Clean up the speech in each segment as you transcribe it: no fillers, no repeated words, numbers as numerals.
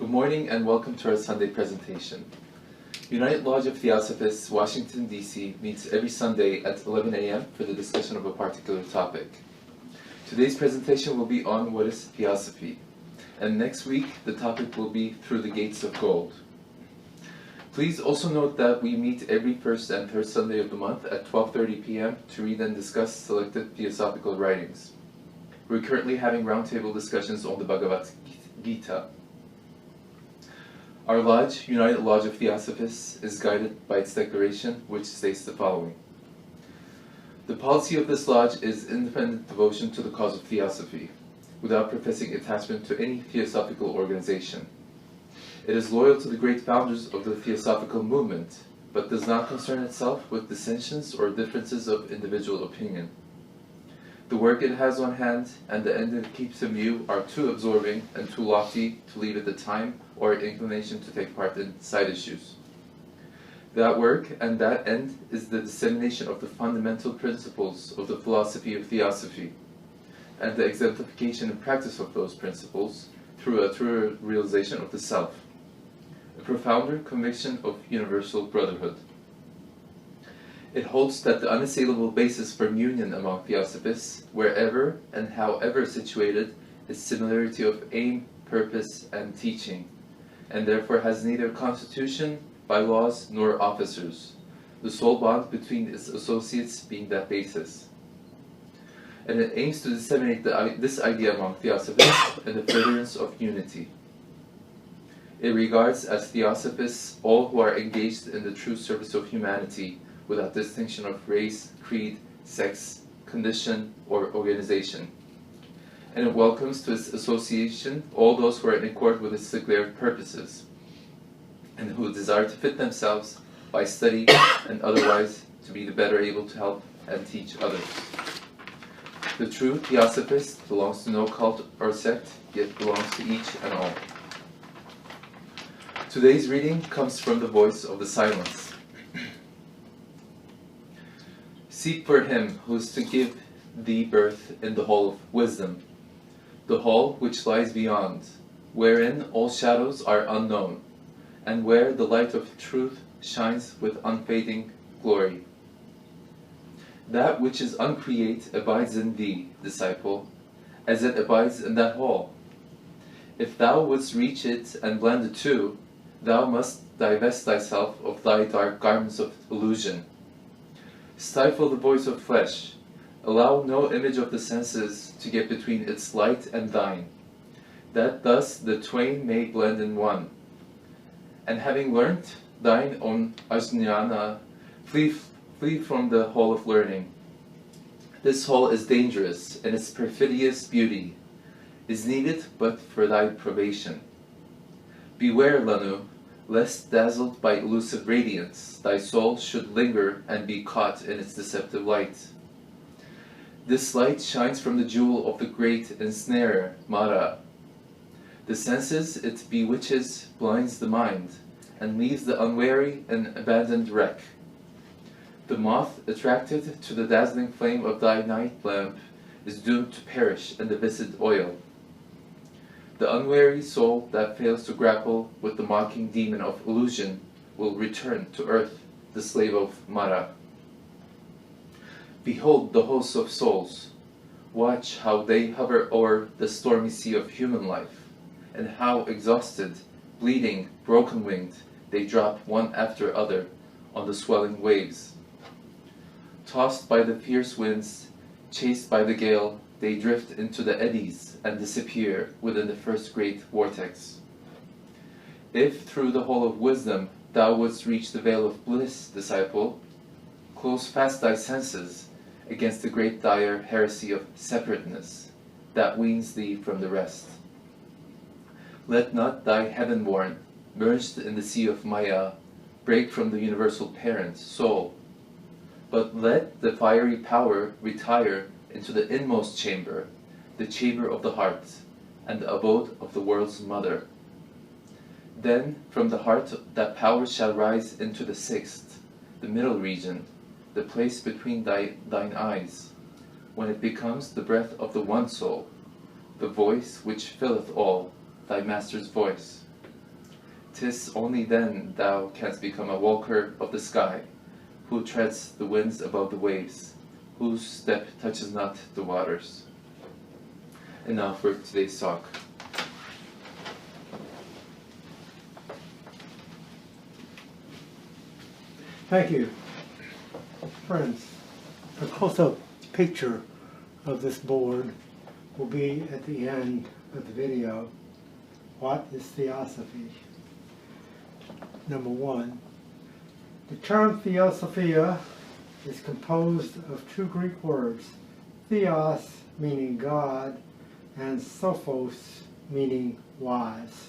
Good morning and welcome to our Sunday presentation. United Lodge of Theosophists, Washington, D.C. meets every Sunday at 11 a.m. for the discussion of a particular topic. Today's presentation will be on what is Theosophy, and next week the topic will be Through the Gates of Gold. Please also note that we meet every first and third Sunday of the month at 12:30 p.m. to read and discuss selected theosophical writings. We're currently having roundtable discussions on the Bhagavad Gita. Our lodge, United Lodge of Theosophists, is guided by its declaration, which states the following. The policy of this lodge is independent devotion to the cause of Theosophy, without professing attachment to any theosophical organization. It is loyal to the great founders of the theosophical movement, but does not concern itself with dissensions or differences of individual opinion. The work it has on hand and the end it keeps in view are too absorbing and too lofty to leave it the time or inclination to take part in side issues. That work and that end is the dissemination of the fundamental principles of the philosophy of Theosophy, and the exemplification and practice of those principles through a truer realization of the self, a profounder conviction of universal brotherhood. It holds that the unassailable basis for union among Theosophists, wherever and however situated, is similarity of aim, purpose, and teaching, and therefore has neither constitution, bylaws, nor officers, the sole bond between its associates being that basis. And it aims to disseminate this idea among Theosophists in the furtherance of unity. It regards as Theosophists all who are engaged in the true service of humanity, without distinction of race, creed, sex, condition, or organization. And it welcomes to its association all those who are in accord with its declared purposes, and who desire to fit themselves by study and otherwise to be the better able to help and teach others. The true Theosophist belongs to no cult or sect, yet belongs to each and all. Today's reading comes from the voice of the silence. Seek for him who is to give thee birth in the hall of wisdom, the hall which lies beyond, wherein all shadows are unknown, and where the light of truth shines with unfading glory. That which is uncreate abides in thee, disciple, as it abides in that hall. If thou wouldst reach it and blend the two, thou must divest thyself of thy dark garments of illusion. Stifle the voice of flesh. Allow no image of the senses to get between its light and thine, that thus the twain may blend in one. And having learnt thine own ajnana, flee from the hall of learning. This hall is dangerous, and its perfidious beauty is needed but for thy probation. Beware, Lanu, lest dazzled by elusive radiance, thy soul should linger and be caught in its deceptive light. This light shines from the jewel of the great ensnarer, Mara. The senses it bewitches blinds the mind, and leaves the unwary an abandoned wreck. The moth attracted to the dazzling flame of thy night lamp is doomed to perish in the viscid oil. The unwary soul that fails to grapple with the mocking demon of illusion will return to earth, the slave of Mara. Behold the hosts of souls. Watch how they hover o'er the stormy sea of human life, and how exhausted, bleeding, broken-winged, they drop one after other on the swelling waves. Tossed by the fierce winds, chased by the gale, they drift into the eddies and disappear within the first great vortex. If through the hall of wisdom thou wouldst reach the veil of bliss, disciple, close fast thy senses against the great dire heresy of separateness that weans thee from the rest. Let not thy heaven-born, merged in the sea of Maya, break from the universal parent, soul, but let the fiery power retire into the inmost chamber, the chamber of the heart, and the abode of the world's mother. Then from the heart that power shall rise into the sixth, the middle region, the place between thine eyes, when it becomes the breath of the one soul, the voice which filleth all, thy master's voice. 'tis only then thou canst become a walker of the sky, who treads the winds above the waves, whose step touches not the waters. And now for today's talk. Thank you. Friends, a close-up picture of this board will be at the end of the video. What is Theosophy? Number one, the term Theosophia is composed of two Greek words, theos meaning God and sophos meaning wise.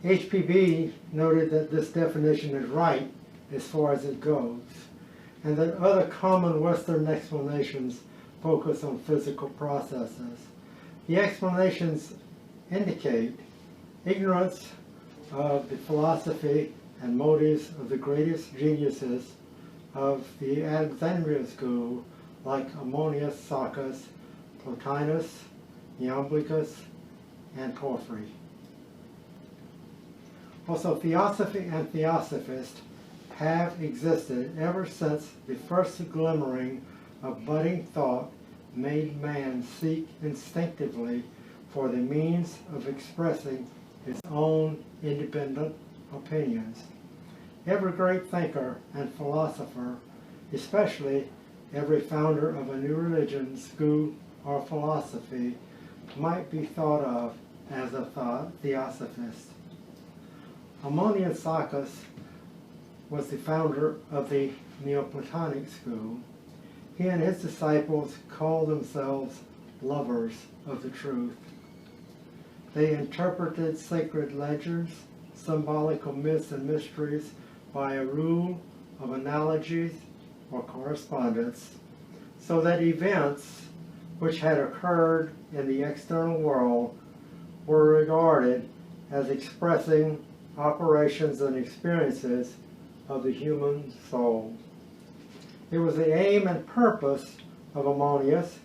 HPB noted that this definition is right as far as it goes, and that other common Western explanations focus on physical processes. The explanations indicate ignorance of the philosophy and motives of the greatest geniuses of the Alexandria school, like Ammonius Saccas, Plotinus, Iamblichus, and Porphyry. Also, Theosophy and Theosophist have existed ever since the first glimmering of budding thought made man seek instinctively for the means of expressing his own independent opinions. Every great thinker and philosopher, especially every founder of a new religion, school, or philosophy, might be thought of as a theosophist. Ammonius Saccas was the founder of the Neoplatonic school. He and his disciples called themselves lovers of the truth. They interpreted sacred ledgers, symbolical myths and mysteries by a rule of analogies or correspondence, so that events which had occurred in the external world were regarded as expressing operations and experiences of the human soul. It was the aim and purpose of Ammonius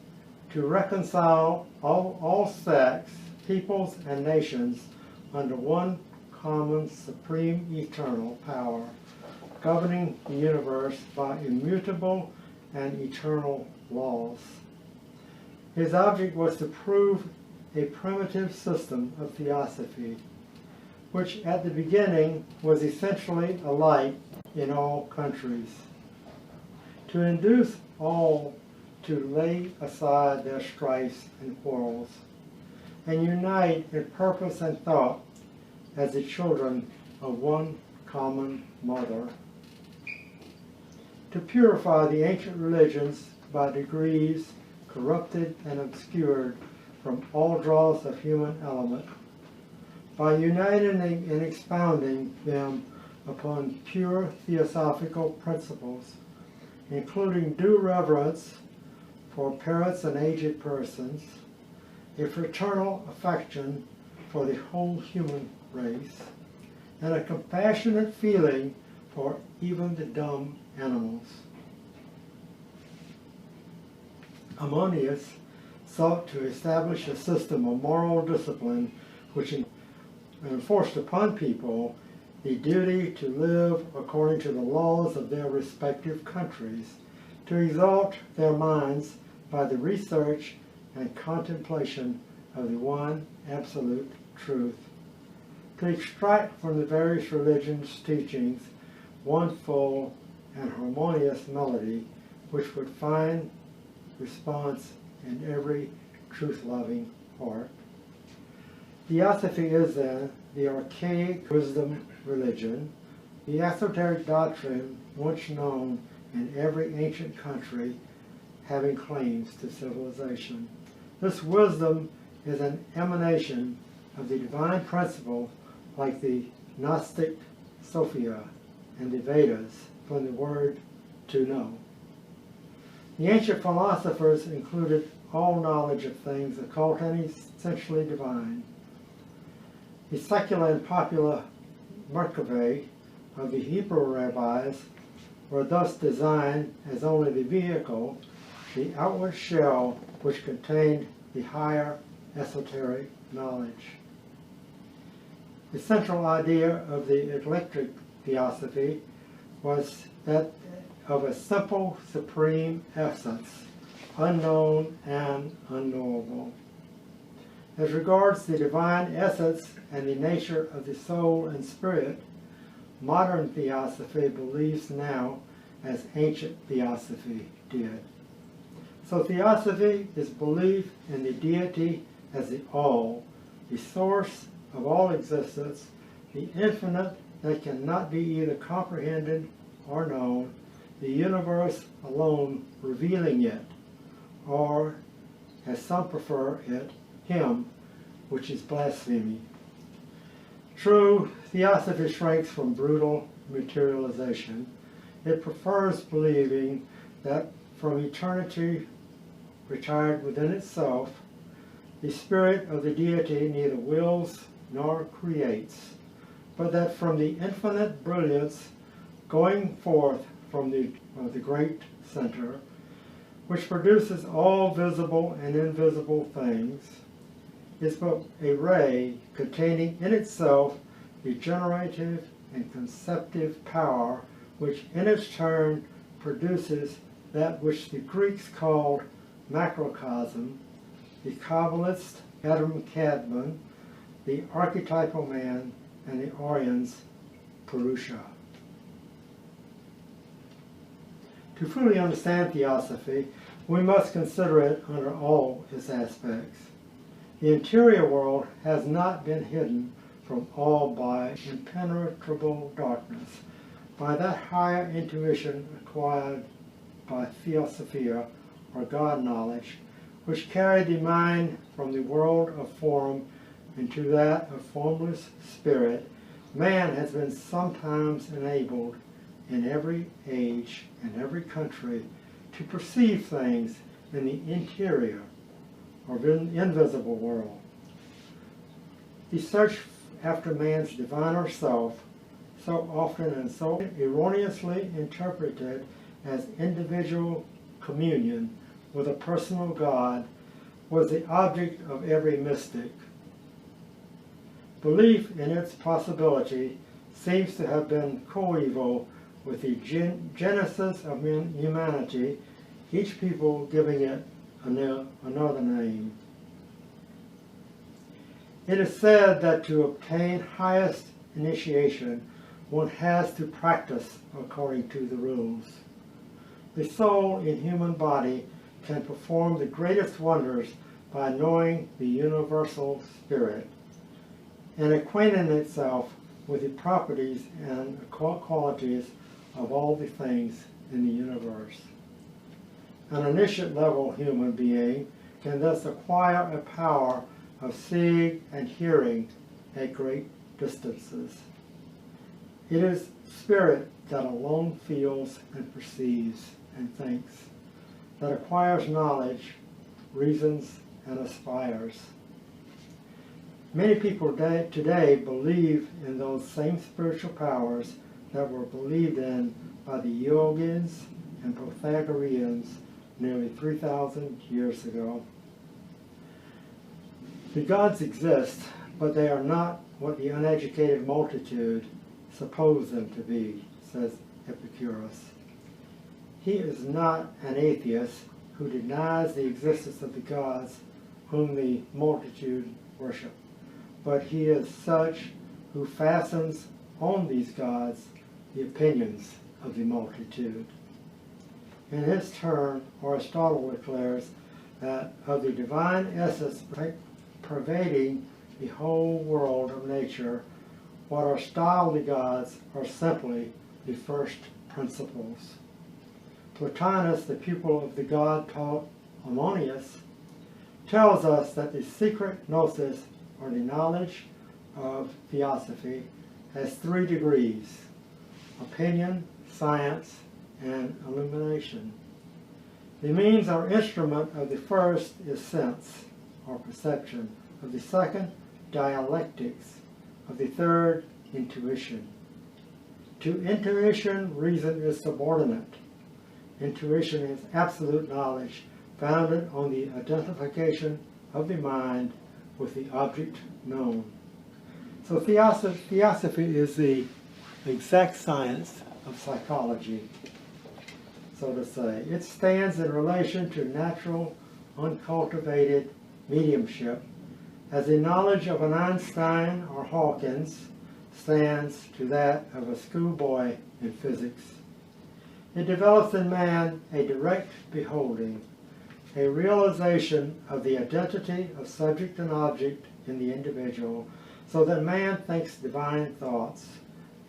to reconcile all sects, peoples, and nations under one common supreme eternal power, governing the universe by immutable and eternal laws. His object was to prove a primitive system of theosophy, which at the beginning was essentially alike in all countries, to induce all to lay aside their strifes and quarrels, and unite in purpose and thought as the children of one common mother, to purify the ancient religions by degrees corrupted and obscured from all draws of human element, by uniting and expounding them upon pure theosophical principles, including due reverence for parents and aged persons, a fraternal affection for the whole human race, and a compassionate feeling for even the dumb animals. Ammonius sought to establish a system of moral discipline which enforced upon people the duty to live according to the laws of their respective countries, to exalt their minds by the research and contemplation of the one absolute truth, to extract from the various religions' teachings one full and harmonious melody which would find response in every truth-loving heart. Theosophy is then the archaic wisdom religion, the esoteric doctrine once known in every ancient country having claims to civilization. This wisdom is an emanation of the divine principle, like the Gnostic Sophia and the Vedas, from the word to know. The ancient philosophers included all knowledge of things occult and essentially divine. The secular and popular Merkaveh of the Hebrew rabbis were thus designed as only the vehicle, the outward shell which contained the higher esoteric knowledge. The central idea of the eclectic theosophy was that of a simple, supreme essence, unknown and unknowable. As regards the divine essence and the nature of the soul and spirit, modern theosophy believes now as ancient theosophy did. So theosophy is belief in the deity as the all, the source of all existence, the infinite that cannot be either comprehended or known, the universe alone revealing it, or, as some prefer it, him, which is blasphemy. True, theosophy shrinks from brutal materialization. It prefers believing that from eternity retired within itself, the spirit of the deity neither wills nor creates, but that from the infinite brilliance going forth from the great center, which produces all visible and invisible things, is but a ray containing in itself the generative and conceptive power, which in its turn produces that which the Greeks called macrocosm, the Kabbalists Adam Kadmon, the archetypal man, and the Aryans Purusha. To fully understand theosophy, we must consider it under all its aspects. The interior world has not been hidden from all by impenetrable darkness, by that higher intuition acquired by theosophia, or God knowledge, which carried the mind from the world of form into that of formless spirit. Man has been sometimes enabled in every age and every country to perceive things in the interior or invisible world. The search after man's diviner self, so often and so erroneously interpreted as individual communion with a personal God, was the object of every mystic. Belief in its possibility seems to have been coeval with the genesis of humanity, each people giving it another name. It is said that to obtain highest initiation, one has to practice according to the rules. The soul in human body can perform the greatest wonders by knowing the universal spirit and acquainting itself with the properties and qualities of all the things in the universe. An initiate level human being can thus acquire a power of seeing and hearing at great distances. It is spirit that alone feels and perceives and thinks, that acquires knowledge, reasons, and aspires. Many people today believe in those same spiritual powers that were believed in by the Yogins and Pythagoreans nearly 3,000 years ago. The gods exist, but they are not what the uneducated multitude suppose them to be, says Epicurus. He is not an atheist who denies the existence of the gods whom the multitude worship, but he is such who fastens on these gods the opinions of the multitude. In his turn, Aristotle declares that of the divine essence pervading the whole world of nature, what are styled the gods are simply the first principles. Plotinus, the pupil of the god poet Ammonius, tells us that the secret gnosis, or the knowledge of theosophy, has 3 degrees: opinion, science, and illumination. The means or instrument of the first is sense, or perception; of the second, dialectics; of the third, intuition. To intuition, reason is subordinate. Intuition is absolute knowledge founded on the identification of the mind with the object known. So theosophy is the exact science of psychology, so to say. It stands in relation to natural, uncultivated mediumship, as the knowledge of an Einstein or Hawkins stands to that of a schoolboy in physics. It develops in man a direct beholding, a realization of the identity of subject and object in the individual, so that man thinks divine thoughts,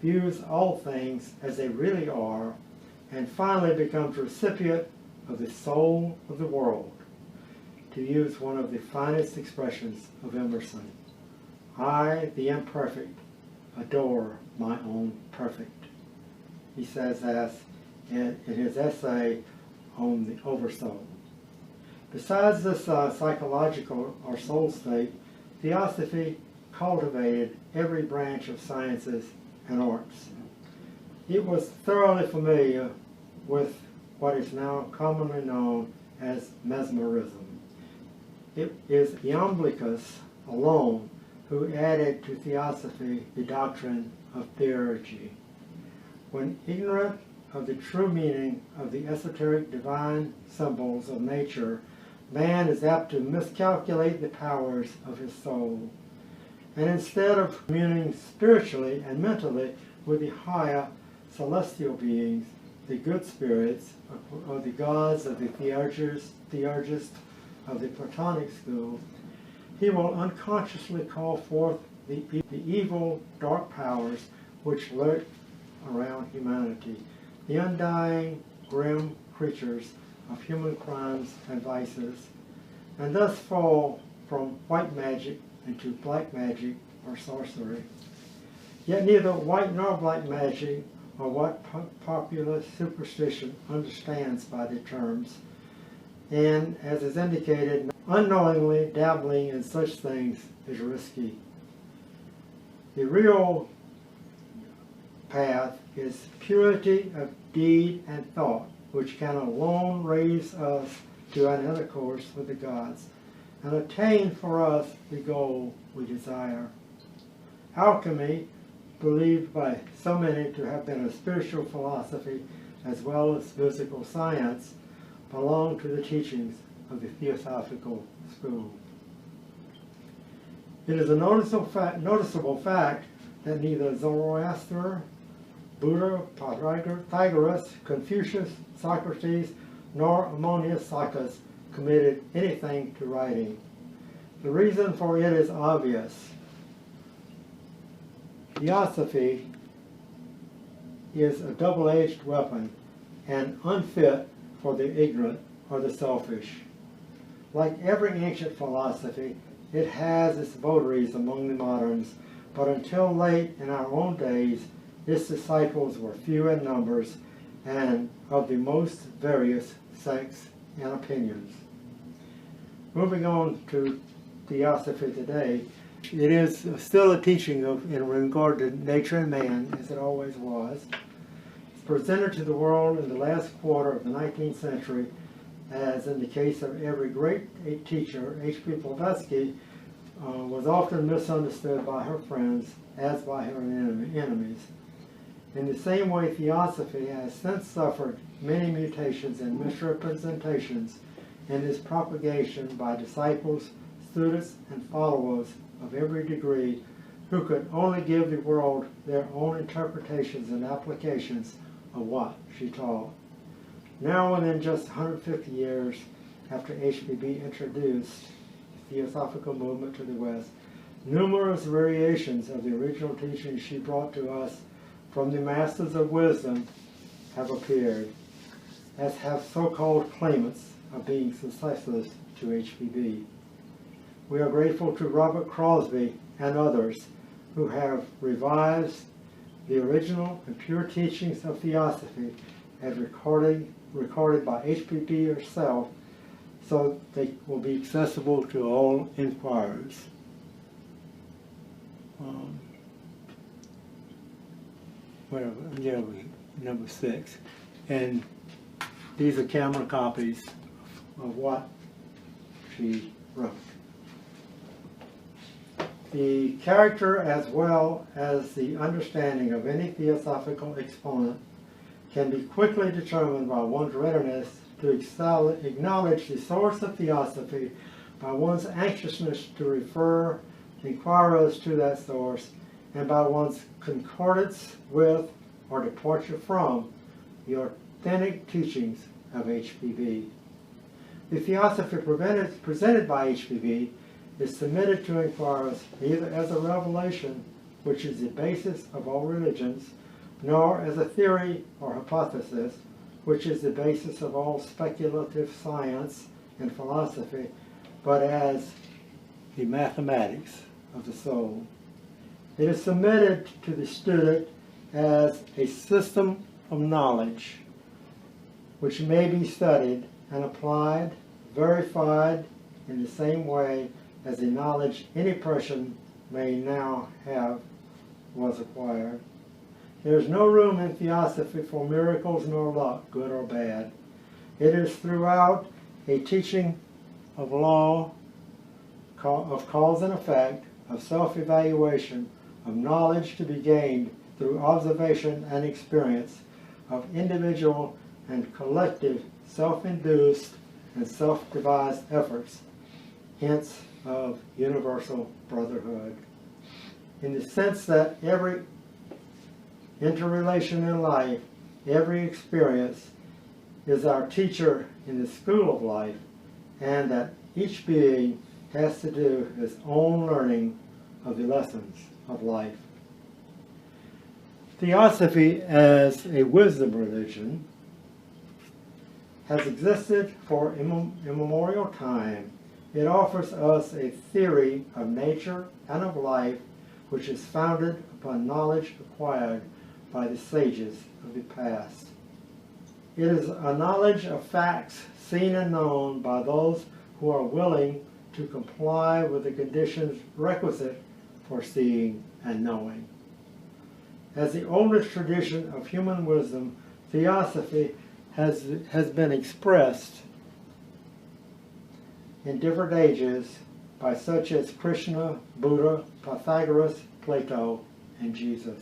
views all things as they really are, and finally becomes recipient of the soul of the world, to use one of the finest expressions of Emerson. I, the imperfect, adore my own perfect. He says that in his essay on the Oversoul. Besides this psychological or soul state, Theosophy cultivated every branch of sciences and arts. It was thoroughly familiar with what is now commonly known as mesmerism. It is Iamblichus alone who added to Theosophy the doctrine of theurgy. When ignorant of the true meaning of the esoteric divine symbols of nature, man is apt to miscalculate the powers of his soul. And instead of communing spiritually and mentally with the higher celestial beings, the good spirits, or the gods of the theurgists of the Platonic school, he will unconsciously call forth the evil, dark powers which lurk around humanity, the undying, grim creatures of human crimes and vices, and thus fall from white magic into black magic or sorcery. Yet neither white nor black magic, or what popular superstition understands by the terms, and as is indicated, unknowingly dabbling in such things is risky. The real path is purity of deed and thought, which can alone raise us to an intercourse with the gods and attain for us the goal we desire. Alchemy, believed by so many to have been a spiritual philosophy as well as physical science, belong to the teachings of the Theosophical school. It is a noticeable fact that neither Zoroaster, Buddha, Pythagoras, Confucius, Socrates, nor Ammonius Saccas committed anything to writing. The reason for it is obvious. Theosophy is a double-edged weapon and unfit for the ignorant or the selfish. Like every ancient philosophy, it has its votaries among the moderns, but until late in our own days, its disciples were few in numbers and of the most various sects and opinions. Moving on to Theosophy today, it is still a teaching in regard to nature and man, as it always was. It's presented to the world in the last quarter of the 19th century, as in the case of every great teacher, H.P. Blavatsky was often misunderstood by her friends as by her enemies. In the same way, Theosophy has since suffered many mutations and misrepresentations in its propagation by disciples, students, and followers of every degree who could only give the world their own interpretations and applications of what she taught. Now, within just 150 years after HPB introduced the Theosophical movement to the West, numerous variations of the original teachings she brought to us from the Masters of Wisdom have appeared, as have so-called claimants of being successors to HPB. We are grateful to Robert Crosby and others who have revised the original and pure teachings of Theosophy as recorded by HPB herself, so they will be accessible to all inquirers. Number 6. And these are camera copies of what she wrote. The character as well as the understanding of any theosophical exponent can be quickly determined by one's readiness to acknowledge the source of theosophy, by one's anxiousness to refer inquirers to that source, and by one's concordance with or departure from the authentic teachings of HPV. The theosophy presented by HPV is submitted to inquirers neither as a revelation, which is the basis of all religions, nor as a theory or hypothesis, which is the basis of all speculative science and philosophy, but as the mathematics of the soul. It is submitted to the student as a system of knowledge which may be studied and applied, verified in the same way as the knowledge any person may now have was acquired. There is no room in theosophy for miracles nor luck, good or bad. It is throughout a teaching of law, of cause and effect, of self-evaluation, of knowledge to be gained through observation and experience, of individual and collective self-induced and self-devised efforts, hence of universal brotherhood. In the sense that every interrelation in life, every experience is our teacher in the school of life, and that each being has to do his own learning of the lessons of life. Theosophy as a wisdom religion has existed for immemorial time. It offers us a theory of nature and of life which is founded upon knowledge acquired by the sages of the past. It is a knowledge of facts seen and known by those who are willing to comply with the conditions requisite for seeing and knowing. As the oldest tradition of human wisdom, theosophy has been expressed in different ages by such as Krishna, Buddha, Pythagoras, Plato, and Jesus.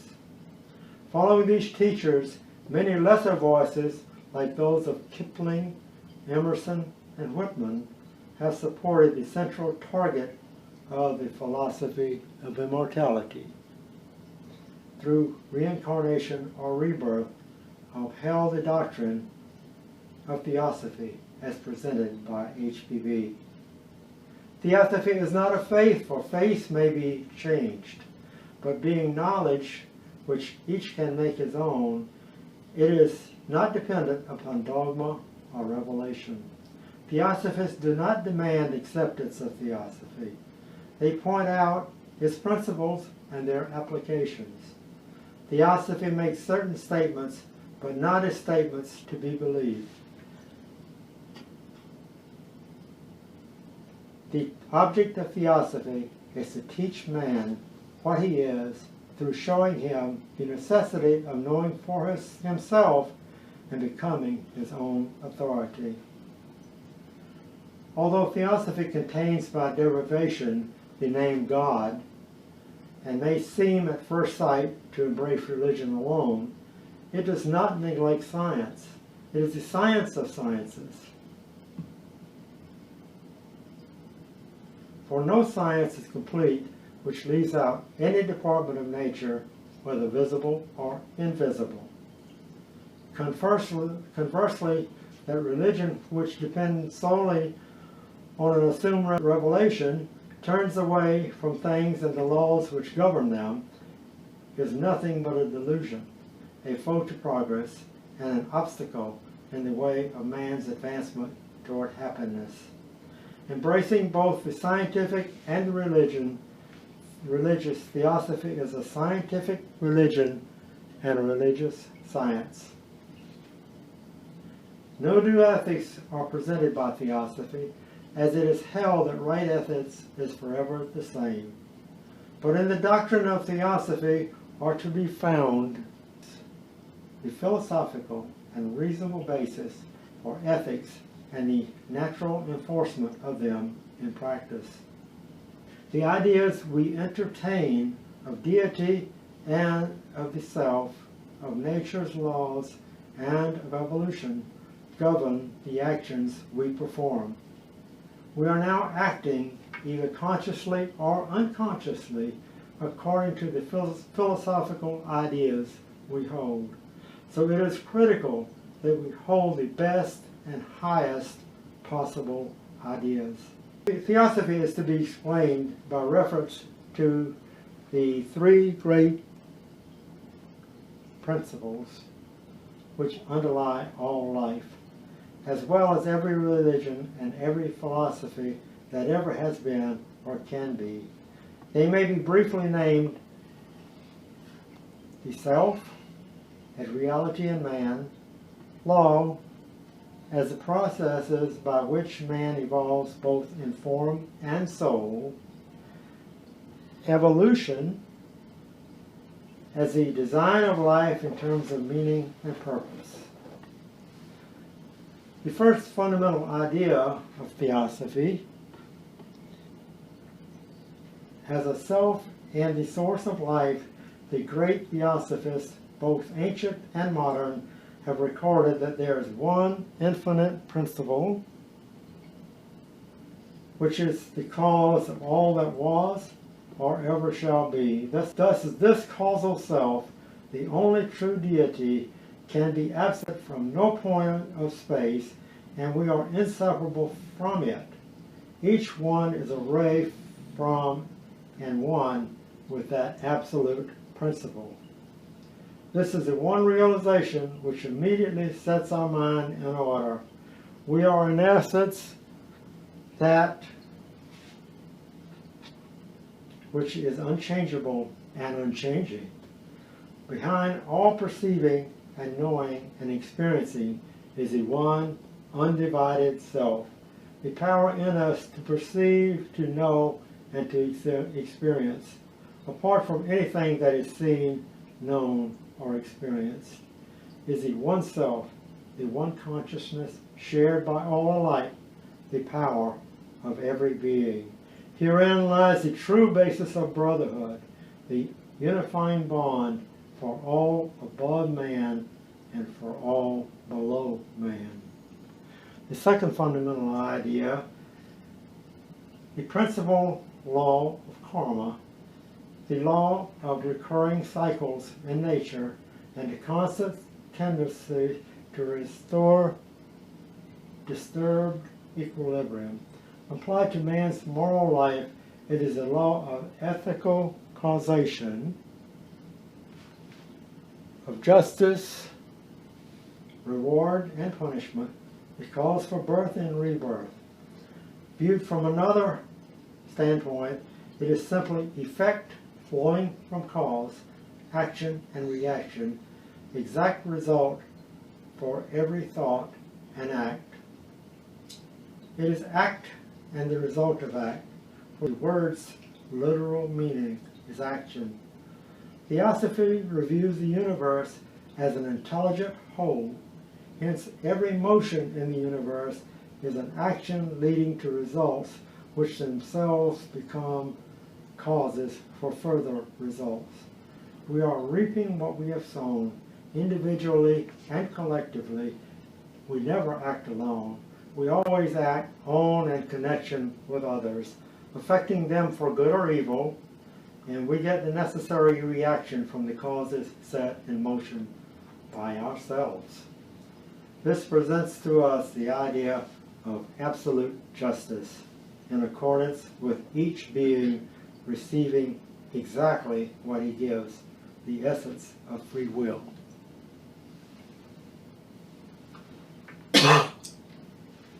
Following these teachers, many lesser voices, like those of Kipling, Emerson, and Whitman, have supported the central target of the philosophy of immortality. Through reincarnation or rebirth, upheld the doctrine of theosophy as presented by HPV. Theosophy is not a faith, for faith may be changed, but being knowledge which each can make his own, it is not dependent upon dogma or revelation. Theosophists do not demand acceptance of theosophy. They point out its principles and their applications. Theosophy makes certain statements, but not as statements to be believed. The object of theosophy is to teach man what he is through showing him the necessity of knowing for himself and becoming his own authority. Although theosophy contains by derivation the name God, and may seem at first sight to embrace religion alone, it does not neglect science. It is the science of sciences. For no science is complete which leaves out any department of nature, whether visible or invisible. Conversely, that religion which depends solely on an assumed revelation turns away from things and the laws which govern them is nothing but a delusion, a foe to progress, and an obstacle in the way of man's advancement toward happiness. Embracing both the scientific and the religious theosophy is a scientific religion and a religious science. No new ethics are presented by theosophy, as it is held that right ethics is forever the same. But in the doctrine of theosophy are to be found the philosophical and reasonable basis for ethics and the natural enforcement of them in practice. The ideas we entertain of deity and of the self, of nature's laws, and of evolution govern the actions we perform. We are now acting, either consciously or unconsciously, according to the philosophical ideas we hold. So it is critical that we hold the best and highest possible ideas. Theosophy is to be explained by reference to the three great principles which underlie all life, as well as every religion and every philosophy that ever has been or can be. They may be briefly named the self as reality in man, law as the processes by which man evolves both in form and soul, evolution as the design of life in terms of meaning and purpose. The first fundamental idea of theosophy as a self and the source of life. The great theosophists, both ancient and modern, have recorded that there is one infinite principle which is the cause of all that was or ever shall be. Thus is this causal self, the only true deity, can be absent from no point of space, and we are inseparable from it. Each one is a ray from and one with that absolute principle. This is the one realization which immediately sets our mind in order. We are in essence that which is unchangeable and unchanging. Behind all perceiving and knowing and experiencing is the one undivided self, the power in us to perceive, to know, and to experience, apart from anything that is seen, known, or experienced, is the one self, the one consciousness shared by all alike, the power of every being. Herein lies the true basis of brotherhood, the unifying bond for all above man and for all below man. The second fundamental idea, the principal law of karma, the law of recurring cycles in nature, and the constant tendency to restore disturbed equilibrium. Applied to man's moral life, it is a law of ethical causation, of justice, reward, and punishment. It calls for birth and rebirth. Viewed from another standpoint, it is simply effect flowing from cause, action and reaction, exact result for every thought and act. It is act and the result of act, for the word's literal meaning is action. Theosophy reviews the universe as an intelligent whole. Hence, every motion in the universe is an action leading to results which themselves become causes for further results. We are reaping what we have sown, individually and collectively. We never act alone. We always act on and connection with others, affecting them for good or evil, and we get the necessary reaction from the causes set in motion by ourselves. This presents to us the idea of absolute justice, in accordance with each being receiving exactly what he gives, the essence of free will.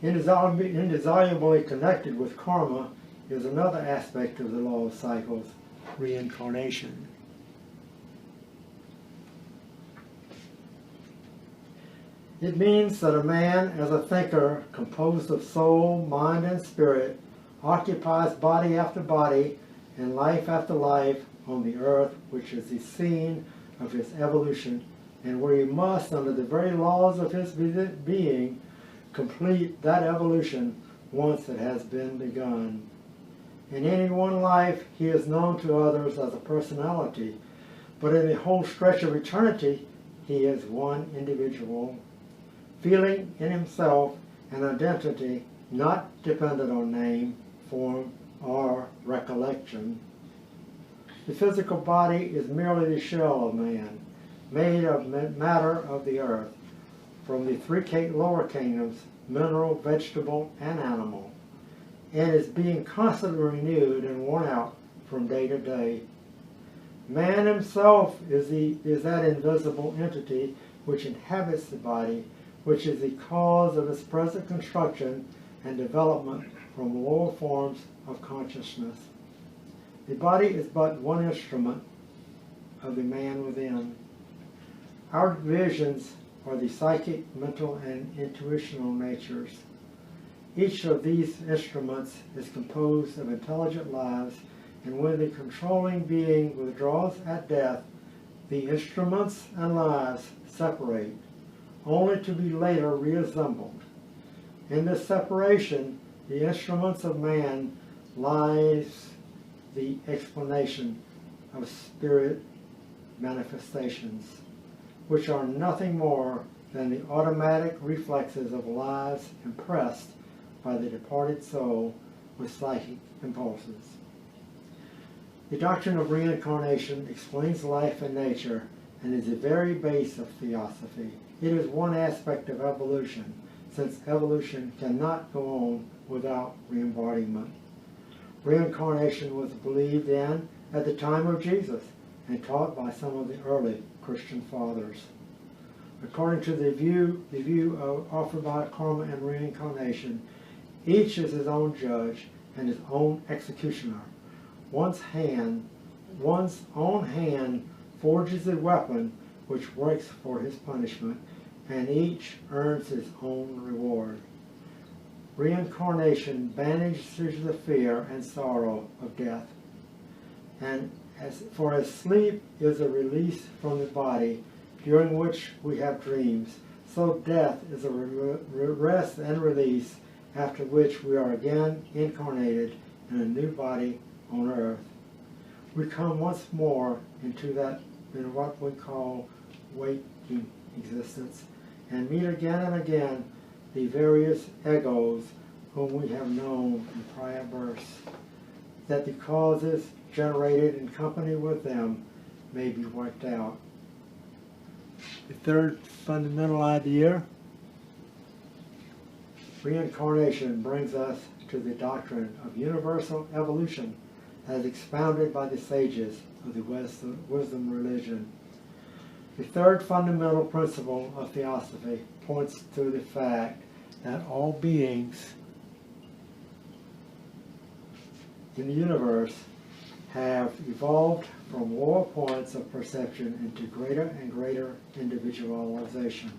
Indissolubly connected with karma is another aspect of the law of cycles, reincarnation. It means that a man, as a thinker composed of soul, mind, and spirit, occupies body after body and life after life on the earth, which is the scene of his evolution, and where he must, under the very laws of his being, complete that evolution once it has been begun. In any one life, he is known to others as a personality, but in the whole stretch of eternity, he is one individual, feeling in himself an identity not dependent on name, form, or recollection. The physical body is merely the shell of man, made of matter of the earth, from the three lower kingdoms, mineral, vegetable, and animal, and is being constantly renewed and worn out from day to day. Man himself is that invisible entity which inhabits the body, which is the cause of its present construction and development from lower forms of consciousness. The body is but one instrument of the man within. Our divisions are the psychic, mental, and intuitional natures. Each of these instruments is composed of intelligent lives, and when the controlling being withdraws at death, the instruments and lives separate, only to be later reassembled. In this separation, the instruments of man lies the explanation of spirit manifestations, which are nothing more than the automatic reflexes of lives impressed by the departed soul with psychic impulses. The doctrine of reincarnation explains life and nature and is the very base of theosophy. It is one aspect of evolution, since evolution cannot go on without re-embodiment. Reincarnation was believed in at the time of Jesus and taught by some of the early Christian fathers. According to the view offered by karma and reincarnation, each is his own judge and his own executioner. One's own hand forges a weapon which works for his punishment, and each earns his own reward. Reincarnation banishes the fear and sorrow of death. And as sleep is a release from the body, during which we have dreams, so death is a rest and release, after which we are again incarnated in a new body on earth. We come once more into what we call waking existence, and meet again and again the various egos whom we have known in prior births, that the causes generated in company with them may be wiped out. The third fundamental idea, reincarnation, brings us to the doctrine of universal evolution as expounded by the sages of the wisdom religion. The third fundamental principle of theosophy points to the fact that all beings in the universe have evolved from lower points of perception into greater and greater individualization.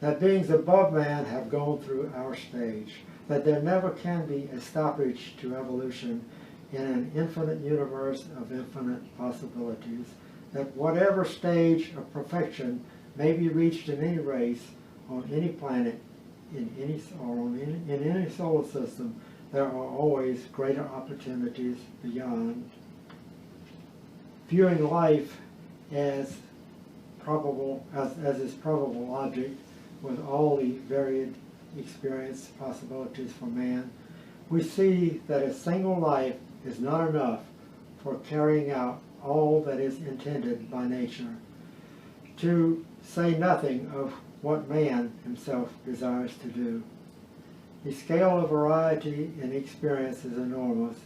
That beings above man have gone through our stage, that there never can be a stoppage to evolution in an infinite universe of infinite possibilities, that whatever stage of perfection may be reached in any race, on any planet, in any solar system, there are always greater opportunities beyond. Viewing life as probable, as its probable object, with all the varied experience possibilities for man, we see that a single life is not enough for carrying out all that is intended by nature, to say nothing of what man himself desires to do. The scale of variety in experience is enormous.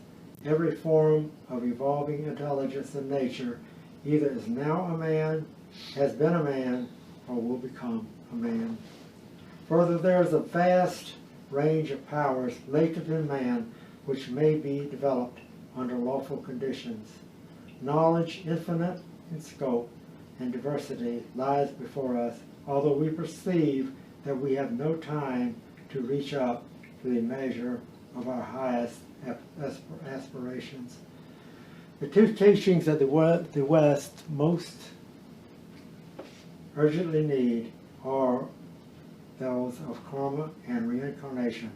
Every form of evolving intelligence in nature either is now a man, has been a man, or will become a man. Further, there is a vast range of powers latent in man which may be developed under lawful conditions. Knowledge, infinite in scope and diversity, lies before us, although we perceive that we have no time to reach up to the measure of our highest aspirations. The two teachings that the West most urgently need are those of karma and reincarnation,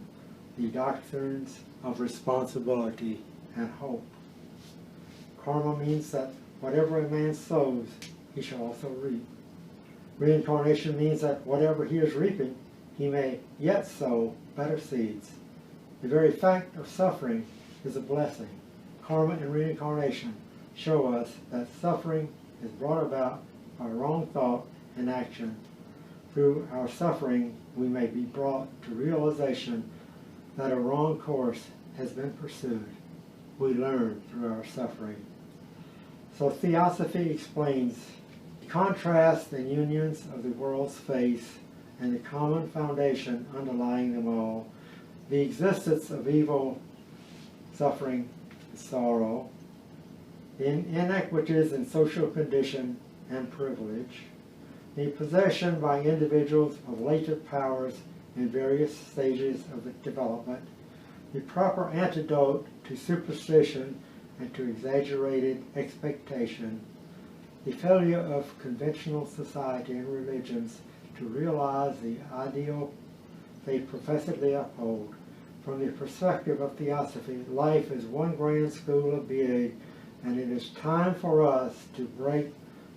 the doctrines of responsibility and hope. Karma means that whatever a man sows, he shall also reap. Reincarnation means that whatever he is reaping, he may yet sow better seeds. The very fact of suffering is a blessing. Karma and reincarnation show us that suffering is brought about by wrong thought and action. Through our suffering, we may be brought to realization that a wrong course has been pursued. We learn through our suffering. So Theosophy explains the contrasts and unions of the world's face and the common foundation underlying them all, the existence of evil, suffering, and sorrow, the inequities in social condition and privilege, the possession by individuals of latent powers in various stages of the development, the proper antidote to superstition and to exaggerated expectation, the failure of conventional society and religions to realize the ideal they professedly uphold. From the perspective of Theosophy, life is one grand school of being, and it is time for us to break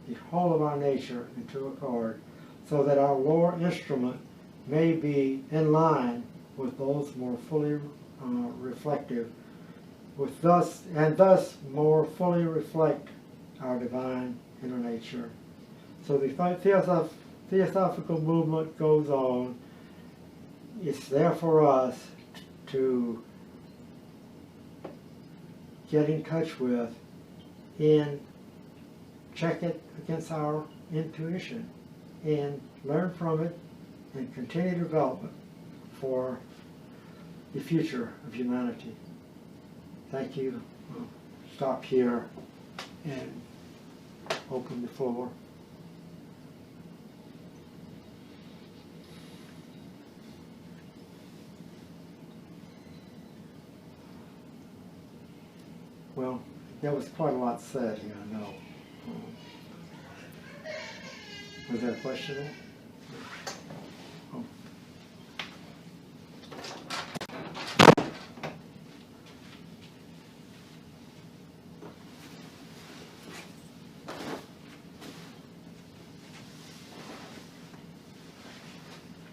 the whole of our nature into accord, so that our lower instrument may be in line with those more fully reflective, thus more fully reflect our divine inner nature. So the Theosophical movement goes on. It's there for us to get in touch with and check it against our intuition and learn from it and continue development for the future of humanity. Thank you. We'll stop here and open the floor. Well, there was quite a lot said here, I know. Was there a question there? Oh.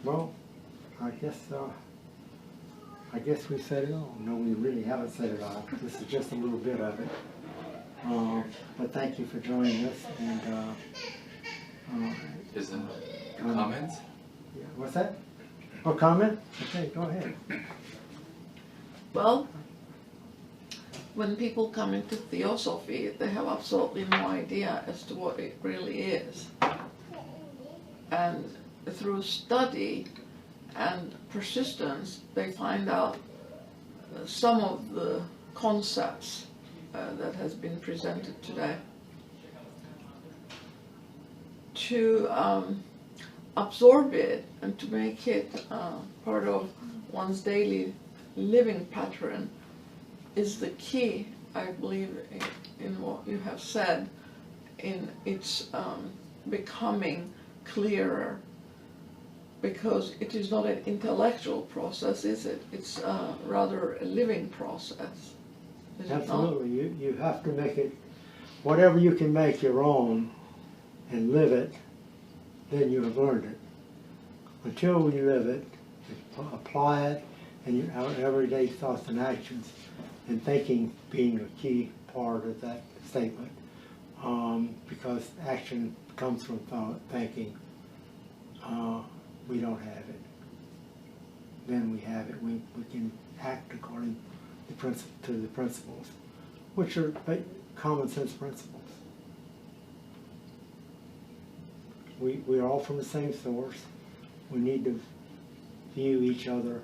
Well, I guess we said it all. No, we really haven't said it all. This is just a little bit of it. But thank you for joining us. And is there a comment? Yeah, what's that? Oh, comment? Okay, go ahead. Well, when people come into Theosophy, they have absolutely no idea as to what it really is. And through study and persistence, they find out some of the concepts that has been presented today. To absorb it and to make it part of one's daily living pattern is the key, I believe, in what you have said, in its becoming clearer, because it is not an intellectual process, is it? It's rather a living process. Is Absolutely. You have to make it, whatever you can make your own and live it, then you have learned it. Until you live it, apply it in our everyday thoughts and actions, and thinking being a key part of that statement, because action comes from thinking. We don't have it. Then we have it. We can act according to the principles, which are common sense principles. We are all from the same source. We need to view each other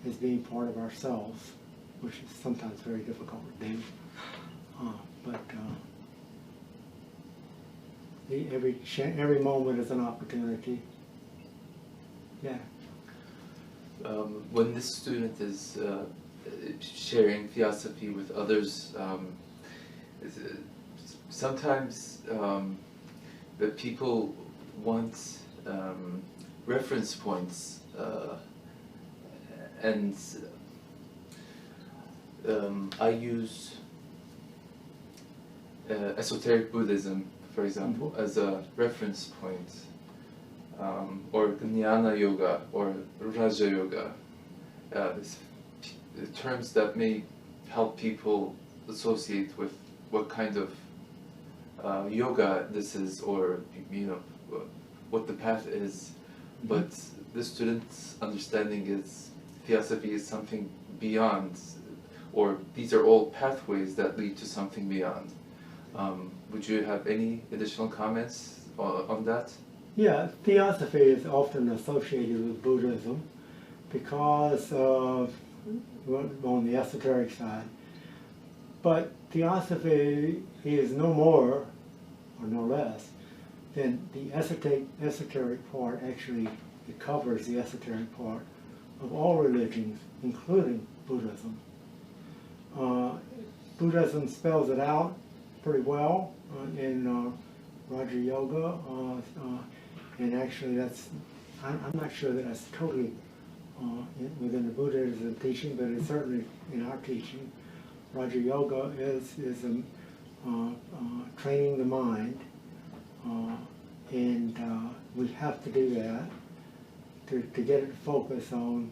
as being part of ourselves, which is sometimes very difficult to do. Every moment is an opportunity. Yeah. When this student is sharing Theosophy with others, sometimes the people want reference points, and I use esoteric Buddhism, for example, as a reference point, or Jnana Yoga or Raja Yoga, terms that may help people associate with what kind of yoga this is, or what the path is. But the student's understanding is Theosophy is something beyond, or these are all pathways that lead to something beyond. Would you have any additional comments on that? Yeah, Theosophy is often associated with Buddhism because of, on the esoteric side. But Theosophy is no more, or no less, than the esoteric part. Actually, it covers the esoteric part of all religions, including Buddhism. Buddhism spells it out pretty well in Raja Yoga, and actually I'm not sure that that's totally within the Buddhism teaching, but it's certainly in our teaching. Raja Yoga is training the mind, and we have to do that to get it to focus on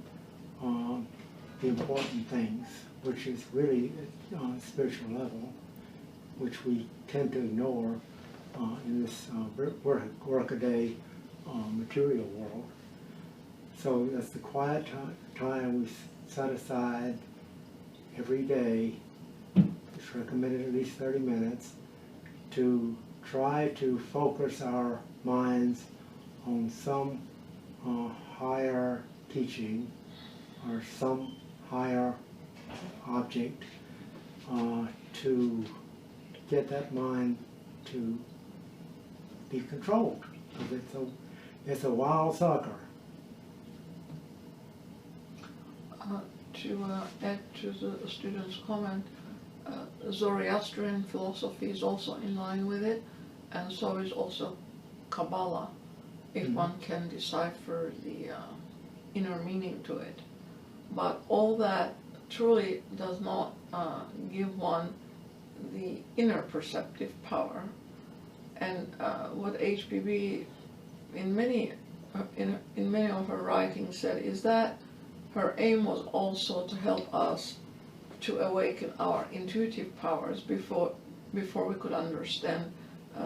the important things, which is really on a spiritual level, which we tend to ignore in this workaday material world. So that's the quiet time we set aside every day. It's recommended at least 30 minutes to try to focus our minds on some higher teaching or some higher object, to get that mind to be controlled, because it's a wild sucker. To add to the student's comment, Zoroastrian philosophy is also in line with it, and so is also Kabbalah, if one can decipher the inner meaning to it. But all that truly does not give one the inner perceptive power. And what HPB in many of her writings said is that her aim was also to help us to awaken our intuitive powers before we could understand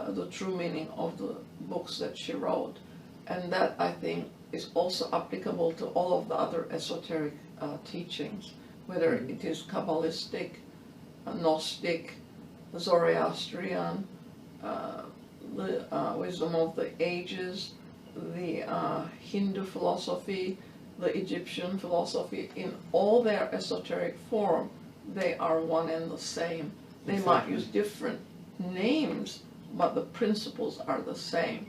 the true meaning of the books that she wrote. And that, I think, is also applicable to all of the other esoteric teachings, whether it is Kabbalistic, Gnostic, Zoroastrian, the wisdom of the ages, the Hindu philosophy, the Egyptian philosophy. In all their esoteric form, they are one and the same. They Exactly. might use different names, but the principles are the same.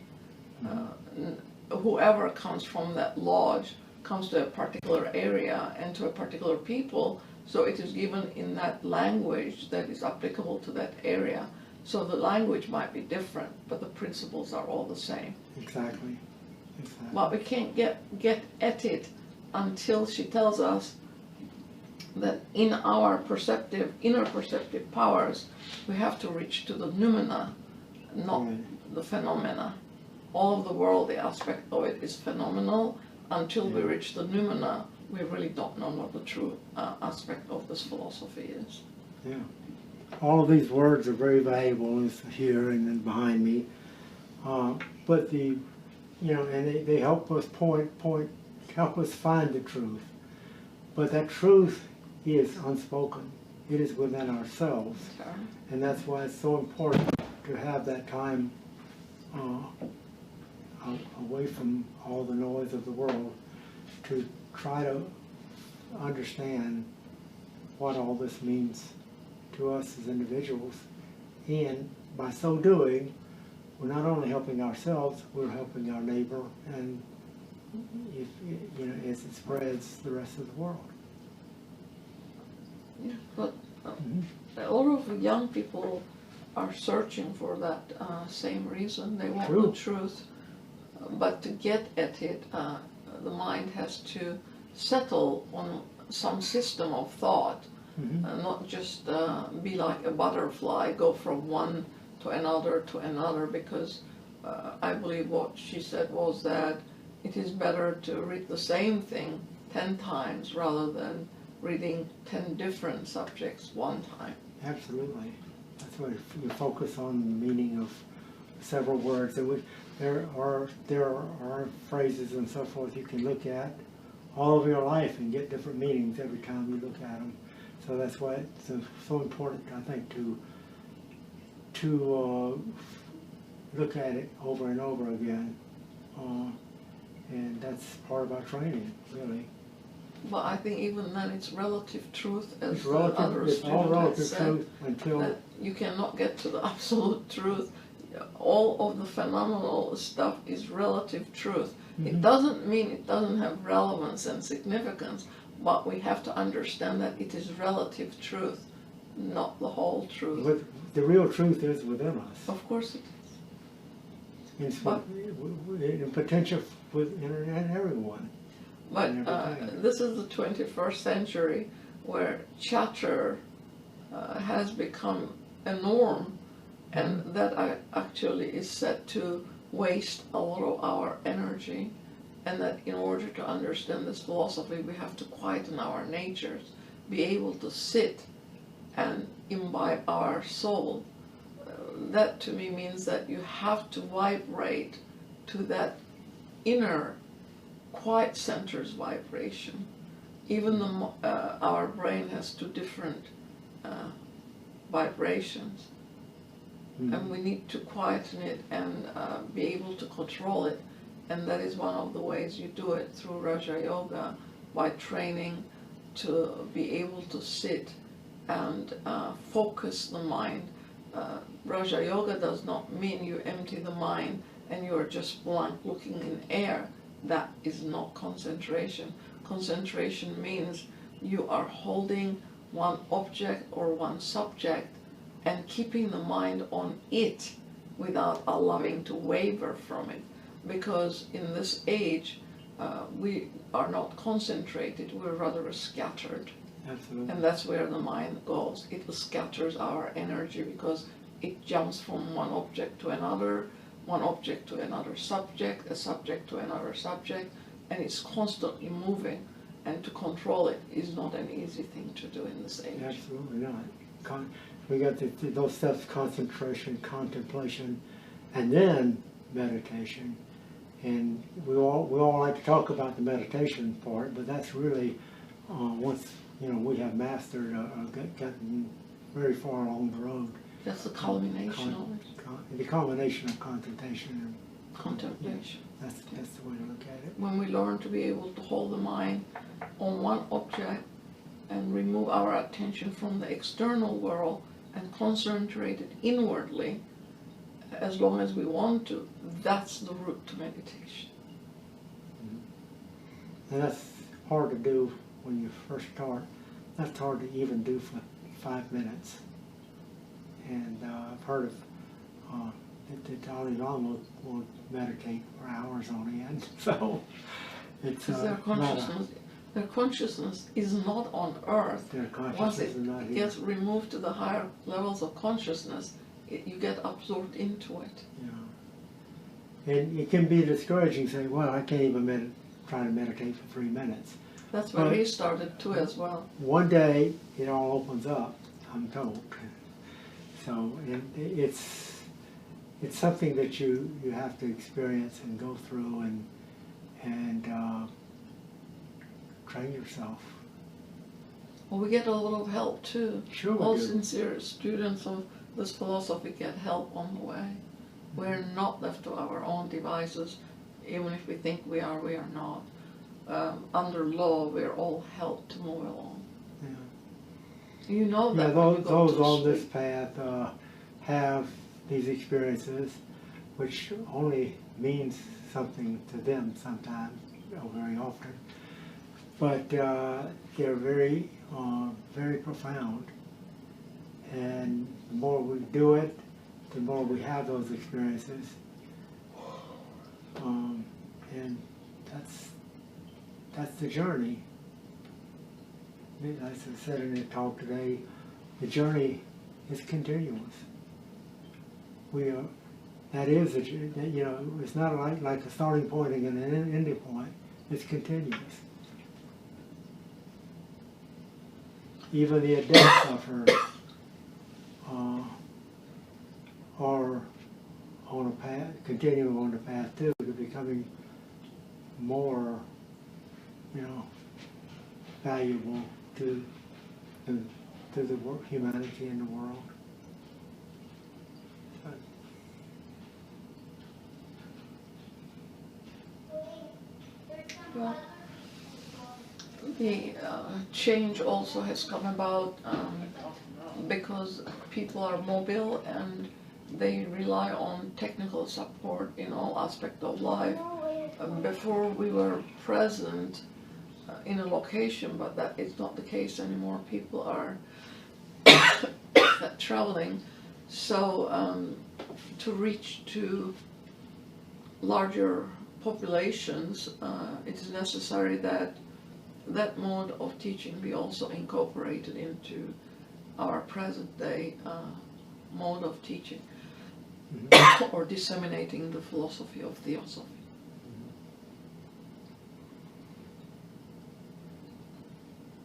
Whoever comes from that lodge comes to a particular area and to a particular people, so it is given in that language that is applicable to that area. So the language might be different, but the principles are all the same. Exactly. But we can't get at it until she tells us that in our inner perceptive powers, we have to reach to the noumena, not the phenomena. All of the world, the aspect of it is phenomenal. Until we reach the noumena, we really don't know what the true aspect of this philosophy is. Yeah. All of these words are very valuable here and then behind me. But and they help us help us find the truth. But that truth is unspoken. It is within ourselves. Okay. And that's why it's so important to have that time away from all the noise of the world, to try to understand what all this means to us as individuals. And by so doing, we're not only helping ourselves, we're helping our neighbor, and as it spreads the rest of the world. Yeah, but a lot of young people are searching for that same reason. They want the truth, but to get at it, the mind has to settle on some system of thought not just be like a butterfly, go from one to another, because I believe what she said was that it is better to read the same thing 10 times rather than reading 10 different subjects one time. Absolutely. That's why you focus on the meaning of several words. And there are phrases and so forth you can look at all of your life and get different meanings every time you look at them. So that's why it's so important, I think, to look at it over and over again. And that's part of our training, really. But I think even then it's relative truth, as It's the relative, other it's all student relative has said, truth until that you cannot get to the absolute truth. All of the phenomenal stuff is relative truth. It doesn't mean it doesn't have relevance and significance, but we have to understand that it is relative truth, not the whole truth. But the real truth is within us. Of course it is. In potential within everyone. But this is the 21st century where chatter has become a norm, and that actually is said to waste a lot of our energy, and that in order to understand this philosophy we have to quieten our natures, be able to sit and imbibe our soul. That to me means that you have to vibrate to that inner quiet center's vibration. Even our brain has two different vibrations, and we need to quieten it and be able to control it. And that is one of the ways you do it, through Raja Yoga, by training to be able to sit and focus the mind. Raja Yoga does not mean you empty the mind and you are just blank looking in air. That is not concentration. Concentration means you are holding one object or one subject and keeping the mind on it without allowing to waver from it. Because in this age, we are not concentrated, we're rather scattered. Absolutely. And that's where the mind goes. It scatters our energy because it jumps from one object to another, one object to another subject, a subject to another subject, and it's constantly moving. And to control it is not an easy thing to do in this age. Absolutely not. We got those steps: concentration, contemplation, and then meditation. And we all like to talk about the meditation part, but that's really once we have mastered or gotten very far along the road. That's the culmination of it. The combination of contemplation and contemplation. That's the way to look at it. When we learn to be able to hold the mind on one object and remove our attention from the external world and concentrate it inwardly, as long as we want to, that's the route to meditation. And that's hard to do when you first start. That's hard to even do for 5 minutes. And I've heard of the Dalai Lama will meditate for hours on end. So it's their consciousness is not on earth. Their consciousness Once is not it here. gets removed to the higher levels of consciousness, you get absorbed into it. Yeah. And it can be discouraging, saying, well, I can't even try to meditate for 3 minutes. That's where he started too as well. One day it all opens up, I'm told. So it's something that you have to experience and go through and train yourself. Well, we get a lot of help too. Sure we All do. sincere students of this philosophy get help on the way. We're not left to our own devices, even if we think we are not. Under law, we're all helped to move along. Yeah. You know that Yeah, when you go those to on this sleep. path have these experiences, which only means something to them sometimes, very often. But they're very, very profound. And the more we do it, the more we have those experiences. And that's the journey. as I said in the talk today, the journey is continuous. We are, that is, you know, it's not like a starting point and an ending point. It's continuous. Even the adept sufferers are on a path, continuing on the path too, to becoming more, you know, valuable to the humanity in the world. Well, the change also has come about because people are mobile and they rely on technical support in all aspects of life. Before we were present in a location, but that is not the case anymore. People are traveling, so to reach to larger populations, it is necessary that that mode of teaching be also incorporated into our present day mode of teaching or disseminating the philosophy of Theosophy.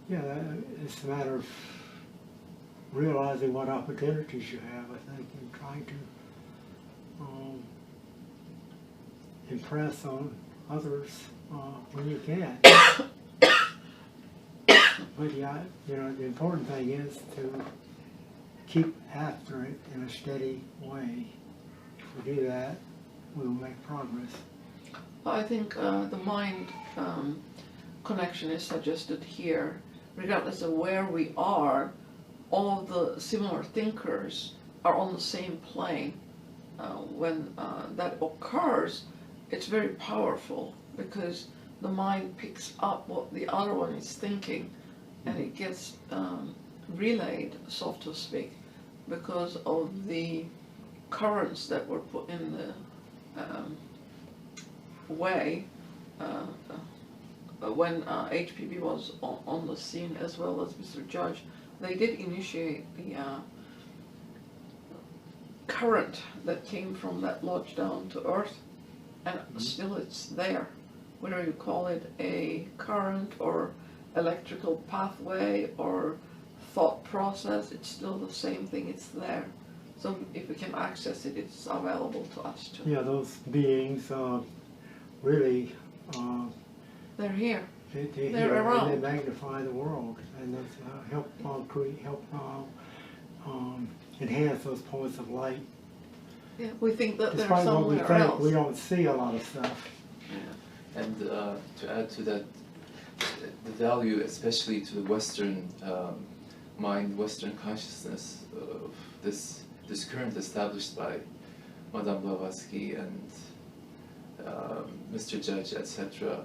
Yeah, it's a matter of realizing what opportunities you have, I think, and trying to impress on others when you can. But yeah, you know, the important thing is to keep after it in a steady way. If we do that, we will make progress. I think the mind connection is suggested here. Regardless of where we are, all of the similar thinkers are on the same plane. When that occurs, it's very powerful because the mind picks up what the other one is thinking and it gets relayed, so to speak, because of the currents that were put in the way when HPB was on the scene, as well as Mr. Judge. They did initiate the current that came from that lodge down to Earth, and still it's there. Whether you call it a current or electrical pathway or thought process, it's still the same thing, it's there. So if we can access it, it's available to us too. Yeah, those beings really they're here. They're around. And they magnify the world, and that's help enhance those points of light. Yeah, we think that they're Despite what we somewhere think, else. we don't see a lot of stuff. Yeah. And to add to that, the value, especially to the Western mind, Western consciousness of this current established by Madame Blavatsky and Mr. Judge, etc.,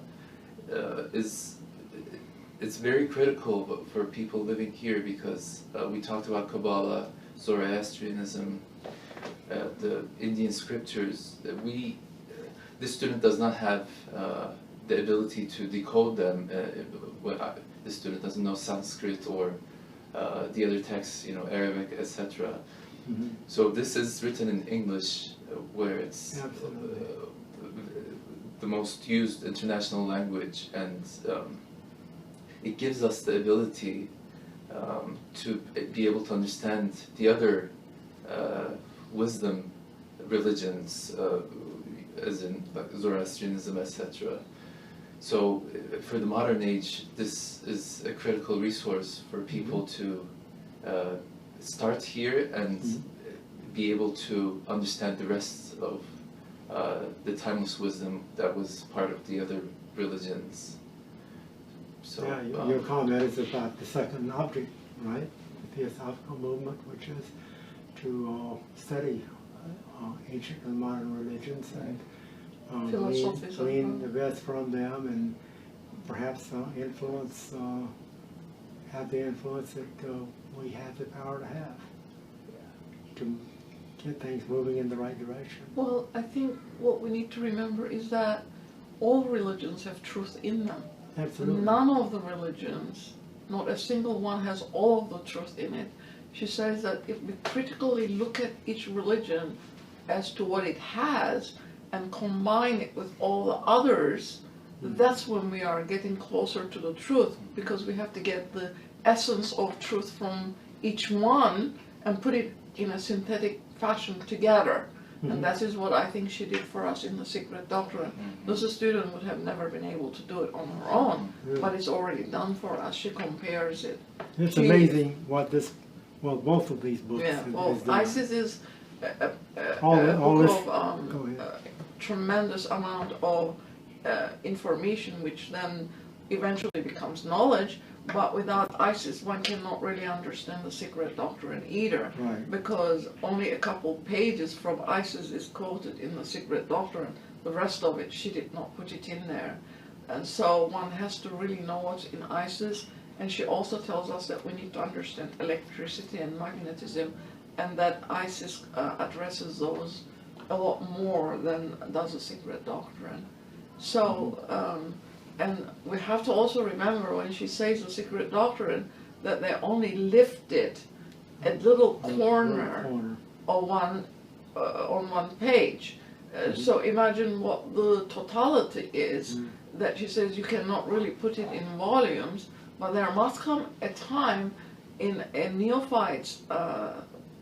it's very critical for people living here because we talked about Kabbalah, Zoroastrianism, the Indian scriptures. This student does not have the ability to decode them. The student doesn't know Sanskrit or the other texts, you know, Arabic, etc. Mm-hmm. So this is written in English, where it's the most used international language, and it gives us the ability to be able to understand the other wisdom religions, as in like Zoroastrianism, etc. So for the modern age, this is a critical resource for people to start here and be able to understand the rest of the timeless wisdom that was part of the other religions. So, yeah, your comment is about the second object, right? The Theosophical movement, which is to study ancient and modern religions and glean the best from them, and perhaps influence, have the influence that we have the power to have to get things moving in the right direction. Well, I think what we need to remember is that all religions have truth in them. Absolutely. None of the religions not a single one has all of the truth in it. She says that if we critically look at each religion as to what it has and combine it with all the others, that's when we are getting closer to the truth, because we have to get the essence of truth from each one and put it in a synthetic fashion together. And that is what I think she did for us in the Secret Doctrine. Because a student would have never been able to do it on her own, but it's already done for us. She compares it. It's amazing what this, well, both of these books. Yeah, well, Isis is a all book this, of tremendous amount of information, which then eventually becomes knowledge. But without Isis, one cannot really understand the Secret Doctrine either, Right. because only a couple pages from Isis is quoted in the Secret Doctrine. The rest of it, she did not put it in there. And so one has to really know what's in Isis. And she also tells us that we need to understand electricity and magnetism, and that Isis addresses those a lot more than does the Secret Doctrine. So, and we have to also remember when she says the Secret Doctrine that they only lifted a little corner of one on one page. So imagine what the totality is, that she says you cannot really put it in volumes, but there must come a time in a neophyte's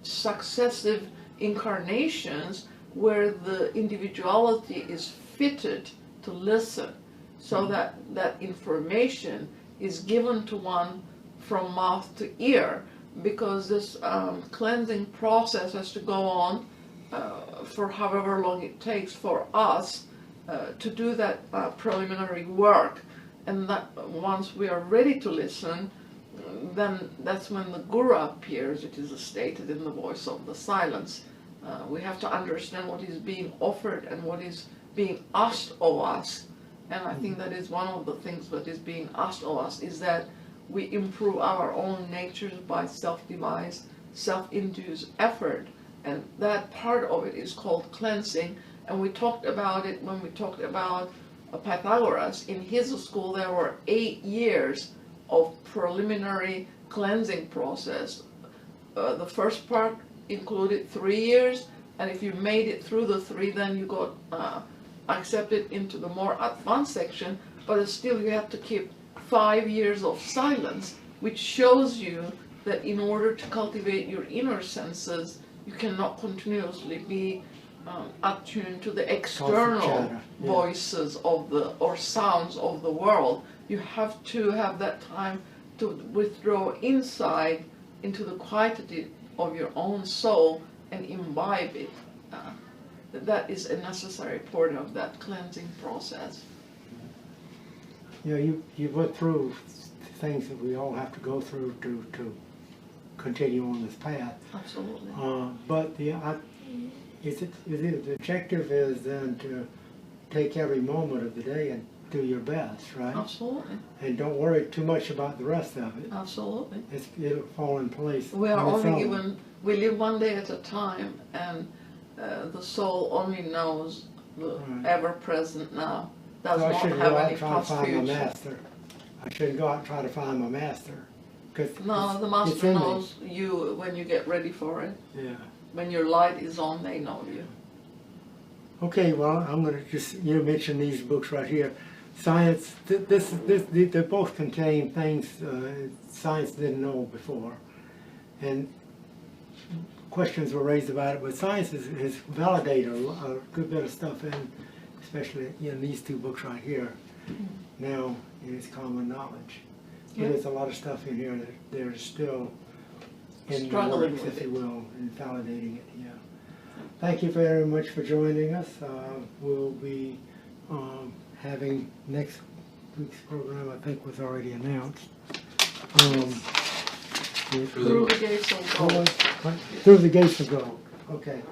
successive incarnations where the individuality is fitted to listen, so that that information is given to one from mouth to ear, because this cleansing process has to go on for however long it takes for us to do that preliminary work. And that once we are ready to listen, then that's when the Guru appears. It is stated in the voice of the silence. We have to understand what is being offered and what is being asked of us. And I think that is one of the things that is being asked of us, is that we improve our own natures by self-devised, self-induced effort. And that part of it is called cleansing. And we talked about it when we talked about Pythagoras. In his school, there were 8 years of preliminary cleansing process. The first part included 3 years, and if you made it through the 3, then you got accepted into the more advanced section, but still you have to keep 5 years of silence, which shows you that in order to cultivate your inner senses, you cannot continuously be attuned to the external voices of the, or sounds of the world. You have to have that time to withdraw inside into the quietude of your own soul and imbibe it. That is a necessary part of that cleansing process. You know, you went through things that we all have to go through to continue on this path. Absolutely. But the objective is then to take every moment of the day and do your best, right? Absolutely. And don't worry too much about the rest of it. Absolutely. It'll fall in place. We are only given, we live one day at a time, and the soul only knows the ever-present now. Does So not I shouldn't have go out any and try to past find my future. master. I shouldn't go out and try to find my master. No, the master knows you when you get ready for it. Yeah. When your light is on, they know you. Okay, well, I'm going to just mention these books right here. Science. They both contain things science didn't know before, and questions were raised about it. But science has validated a good bit of stuff, and especially in these two books right here. Now it is common knowledge. Yeah. There's a lot of stuff in here that they're still in the Struggling works, with if it. you will, and validating it. Yeah. Thank you very much for joining us. We'll be having next week's program, I think, was already announced. Through the gates of gold. Through the gates of gold. Okay.